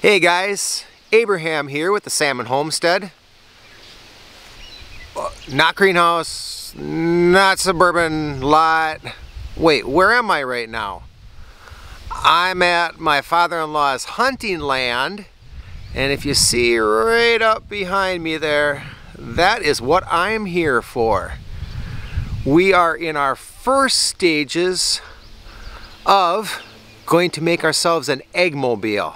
Hey guys, Abraham here with the Salmon Homestead. Not greenhouse, not suburban lot. Wait, where am I right now? I'm at my father-in-law's hunting land, and if you see right up behind me there, that is what I'm here for. We are in our first stages of going to make ourselves an eggmobile.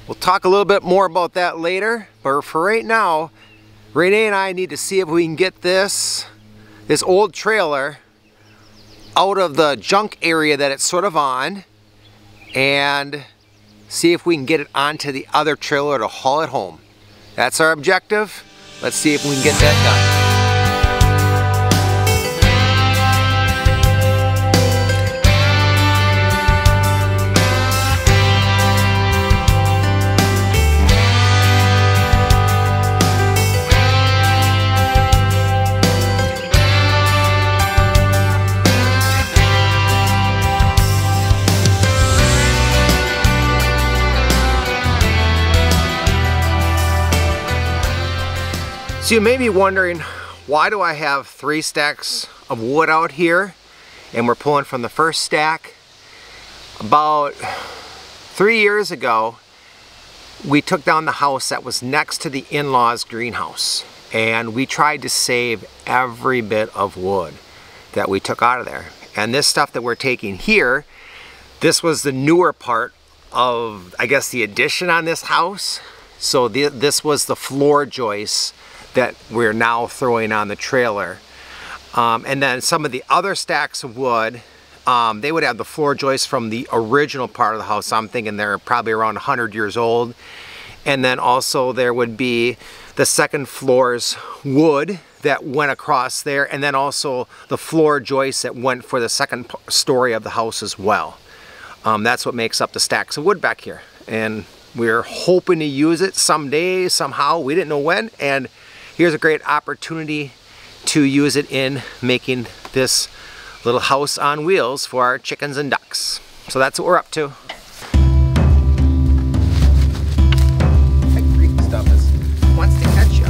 We'll talk a little bit more about that later, but for right now, Renee and I need to see if we can get this old trailer out of the junk area that it's sort of on, and see if we can get it onto the other trailer to haul it home. That's our objective. Let's see if we can get that done. So you may be wondering, why do I have 3 stacks of wood out here and we're pulling from the first stack? About 3 years ago, we took down the house that was next to the in-laws greenhouse, and we tried to save every bit of wood that we took out of there. And this stuff that we're taking here, this was the newer part of, I guess, the addition on this house. So this was the floor joists that we're now throwing on the trailer. And then some of the other stacks of wood, they would have the floor joists from the original part of the house. I'm thinking they're probably around 100 years old. And then also there would be the second floor's wood that went across there, and then also the floor joists that went for the second story of the house as well. That's what makes up the stacks of wood back here. And we're hoping to use it someday, somehow. We didn't know when, and here's a great opportunity to use it in making this little house on wheels for our chickens and ducks. So that's what we're up to. That Greek stuff wants to catch you.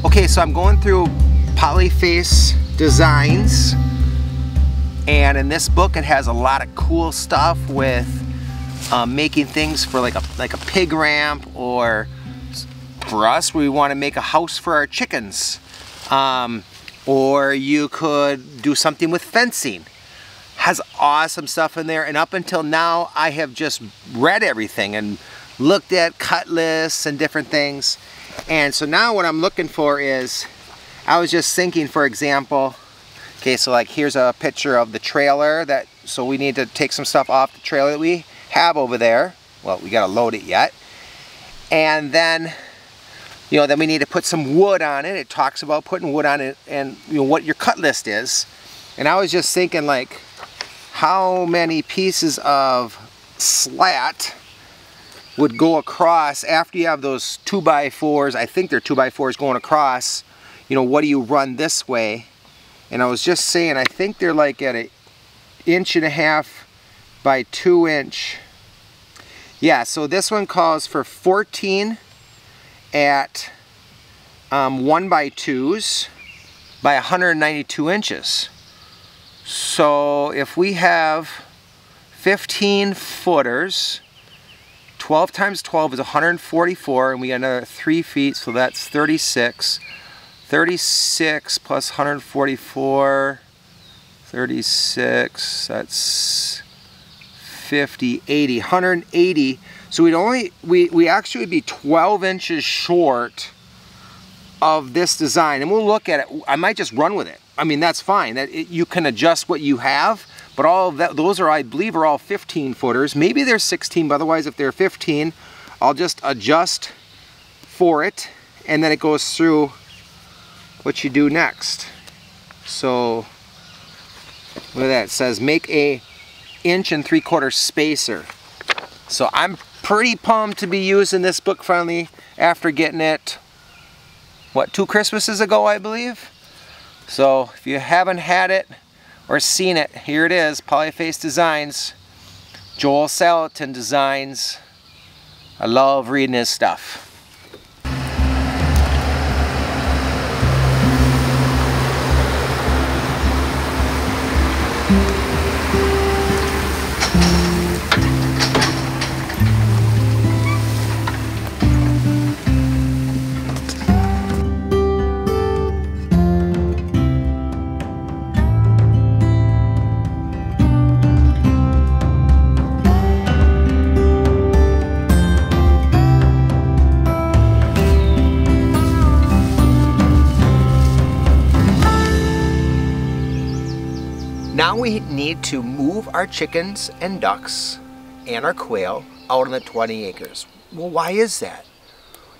Okay, so I'm going through Polyface Designs, and in this book it has a lot of cool stuff with making things for like a pig ramp, or for us, we want to make a house for our chickens, or you could do something with fencing. Has awesome stuff in there, and up until now I have just read everything and looked at cut lists and different things. And so now what I'm looking for is, I was just thinking, for example, okay, so like here's a picture of the trailer so we need to take some stuff off the trailer that we have over there. Well, we gotta load it yet. And then, then we need to put some wood on it. It talks about putting wood on it and what your cut list is. And I was just thinking, like, how many pieces of slat would go across after you have those 2x4s. I think they're 2x4s going across. What do you run this way? And I was just saying, I think they're like at 1.5 by 2 inch. Yeah, so this one calls for 14 at 1x2s by 192 inches. So if we have 15 footers, 12 times 12 is 144, and we got another 3 feet, so that's 36. 36 plus 144, 36, that's 50, 80, 180. So we actually would be 12 inches short of this design, and we'll look at it. I might just run with it. I mean, that's fine. You can adjust what you have, but all of that, those are, I believe, are all 15 footers. Maybe they're 16, but otherwise, if they're 15, I'll just adjust for it, and then it goes through what you do next. So look at that. It says make a 1 3/4 spacer. So I'm pretty pumped to be using this book finally after getting it, what, 2 Christmases ago, I believe. So if you haven't had it or seen it, here it is, Polyface Designs, Joel Salatin Designs. I love reading his stuff. Now we need to move our chickens and ducks and our quail out on the 20 acres. Well, why is that?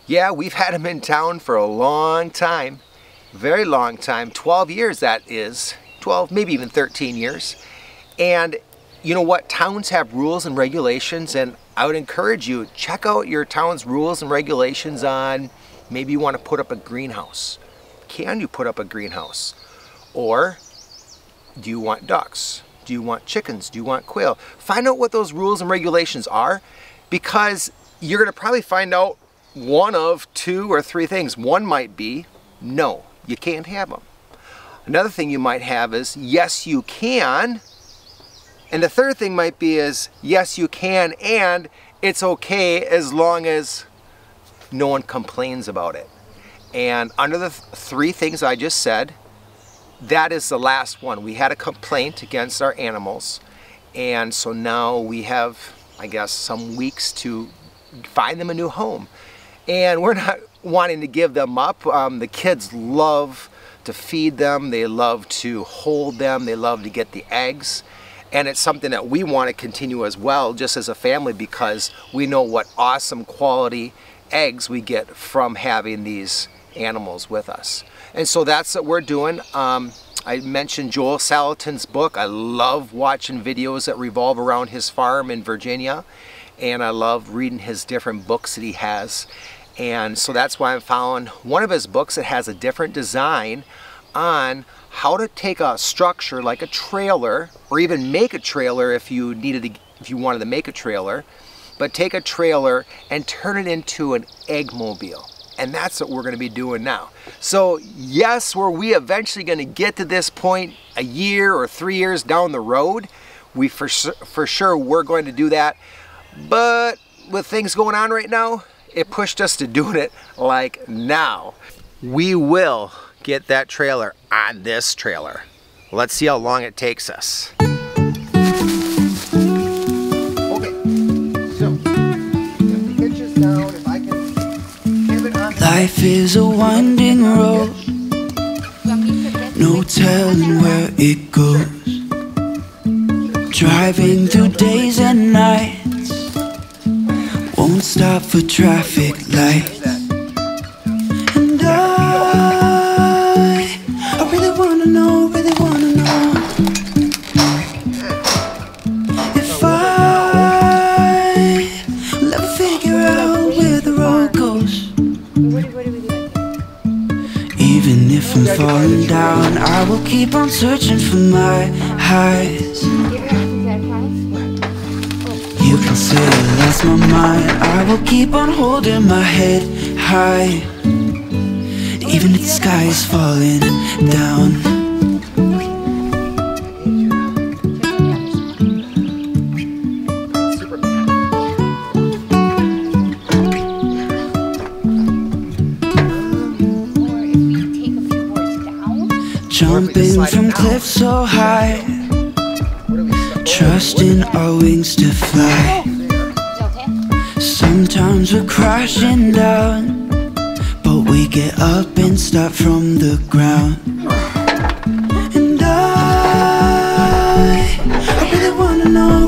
Yeah, we've had them in town for a long time, very long time, 12 years that is, 12, maybe even 13 years. And you know what, towns have rules and regulations, and I would encourage you, check out your town's rules and regulations on, maybe you want to put up a greenhouse. Can you put up a greenhouse? Or do you want ducks? Do you want chickens? Do you want quail? Find out what those rules and regulations are, because you're going to probably find out one of 2 or 3 things. One might be, no, you can't have them. Another thing you might have is, yes, you can. And the third thing might be is, yes, you can, and it's okay as long as no one complains about it. And under the 3 things I just said, that is the last one. We had a complaint against our animals, and so now we have, I guess, some weeks to find them a new home. And we're not wanting to give them up. The kids love to feed them, they love to hold them, they love to get the eggs, and it's something that we want to continue as well, just as a family, because we know what awesome quality eggs we get from having these animals with us. And so that's what we're doing. I mentioned Joel Salatin's book. I love watching videos that revolve around his farm in Virginia, and I love reading his different books that he has. And so that's why I'm following one of his books that has a different design on how to take a structure like a trailer, or even make a trailer if you wanted to make a trailer, but take a trailer and turn it into an egg mobile. And that's what we're going to be doing now. So yes, were we eventually going to get to this point a year or 3 years down the road? We for sure we're going to do that. But with things going on right now, it pushed us to doing it like now. We will get that trailer on this trailer. Let's see how long it takes us. Life is a winding road, no telling where it goes. Driving through days and nights, won't stop for traffic lights. And I really wanna know, if I'll ever figure out where the road goes. Even if I'm falling down, I will keep on searching for my highs. You can say I lost my mind, I will keep on holding my head high, even if the sky is falling down. jumping from cliffs so high, trusting our wings to fly. Sometimes we're crashing down, but we get up and start from the ground. And I really wanna know,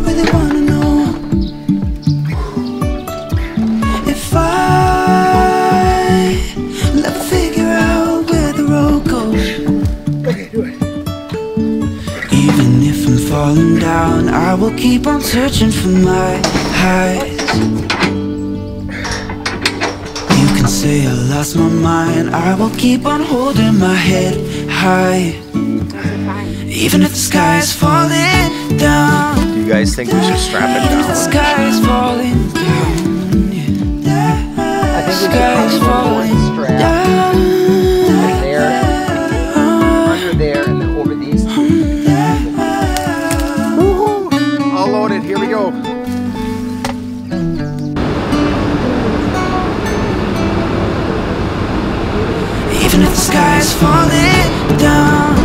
if I never figure out where the road goes. Even if I'm falling down, I will keep on searching for my highs. You can say I lost my mind, I will keep on holding my head high. Even if the sky is falling down. Do you guys think we should strap it Even if the sky is falling down. I think we Sky's falling down. there, under there, and then over these. All loaded, here we go. Even if the sky is falling down.